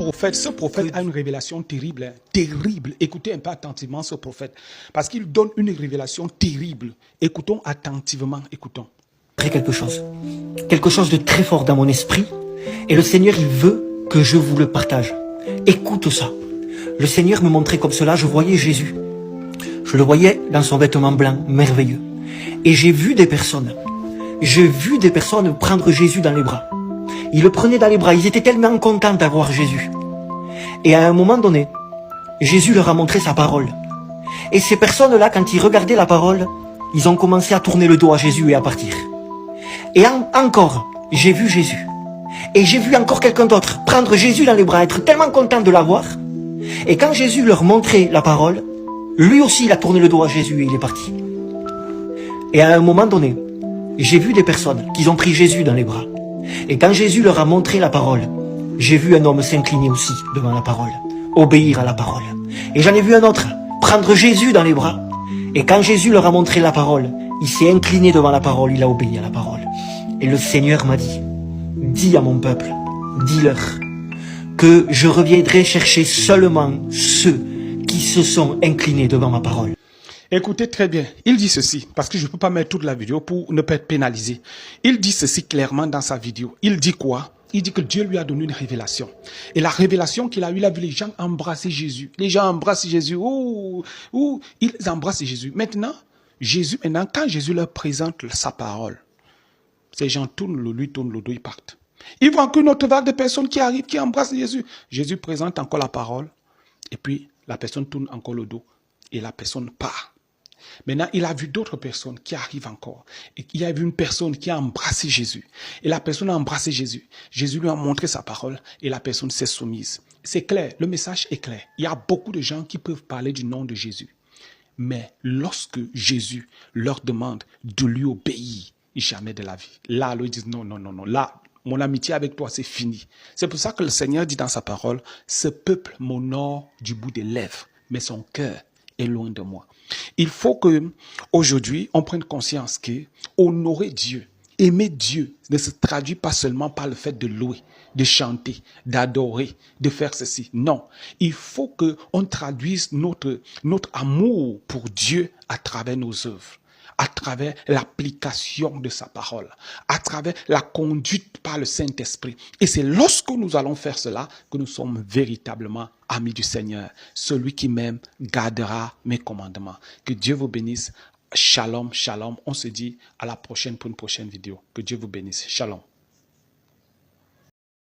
Ce prophète a une révélation terrible, hein, terrible. Écoutez un peu attentivement ce prophète, parce qu'il donne une révélation terrible. Écoutons attentivement, écoutons. Quelque chose de très fort dans mon esprit, et le Seigneur, il veut que je vous le partage. Écoute ça. Le Seigneur me montrait comme cela, je voyais Jésus. Je le voyais dans son vêtement blanc, merveilleux. Et j'ai vu des personnes prendre Jésus dans les bras. Ils le prenaient dans les bras, ils étaient tellement contents d'avoir Jésus. Et à un moment donné, Jésus leur a montré sa parole. Et ces personnes-là, quand ils regardaient la parole, ils ont commencé à tourner le dos à Jésus et à partir. Et encore, j'ai vu Jésus. Et j'ai vu encore quelqu'un d'autre prendre Jésus dans les bras, être tellement content de l'avoir. Et quand Jésus leur montrait la parole, lui aussi il a tourné le dos à Jésus et il est parti. Et à un moment donné, j'ai vu des personnes qui ont pris Jésus dans les bras. Et quand Jésus leur a montré la parole, j'ai vu un homme s'incliner aussi devant la parole, obéir à la parole. Et j'en ai vu un autre prendre Jésus dans les bras. Et quand Jésus leur a montré la parole, il s'est incliné devant la parole, il a obéi à la parole. Et le Seigneur m'a dit, dis à mon peuple, dis-leur que je reviendrai chercher seulement ceux qui se sont inclinés devant ma parole. Écoutez très bien, il dit ceci, parce que je ne peux pas mettre toute la vidéo pour ne pas être pénalisé. Il dit ceci clairement dans sa vidéo. Il dit quoi? Il dit que Dieu lui a donné une révélation. Et la révélation qu'il a eue, il a vu les gens embrasser Jésus. Les gens embrassent Jésus. Ils embrassent Jésus. Maintenant, quand Jésus leur présente sa parole, ces gens lui tournent le dos, ils partent. Ils voient qu'une autre vague de personnes qui arrivent, qui embrassent Jésus. Jésus présente encore la parole. Et puis, la personne tourne encore le dos. Et la personne part. Maintenant, il a vu d'autres personnes qui arrivent encore. Et il a vu une personne qui a embrassé Jésus. Et la personne a embrassé Jésus. Jésus lui a montré sa parole et la personne s'est soumise. C'est clair, le message est clair. Il y a beaucoup de gens qui peuvent parler du nom de Jésus. Mais lorsque Jésus leur demande de lui obéir, jamais de la vie. Là, ils disent non. Là, mon amitié avec toi, c'est fini. C'est pour ça que le Seigneur dit dans sa parole, ce peuple m'honore du bout des lèvres, mais son cœur est loin de moi. Il faut que aujourd'hui on prenne conscience que honorer Dieu, aimer Dieu ne se traduit pas seulement par le fait de louer, de chanter, d'adorer, de faire ceci. Non, il faut que on traduise notre amour pour Dieu à travers nos œuvres, à travers l'application de sa parole, à travers la conduite par le Saint-Esprit. Et c'est lorsque nous allons faire cela que nous sommes véritablement amis du Seigneur. Celui qui m'aime gardera mes commandements. Que Dieu vous bénisse. Shalom, shalom. On se dit à la prochaine pour une prochaine vidéo. Que Dieu vous bénisse. Shalom.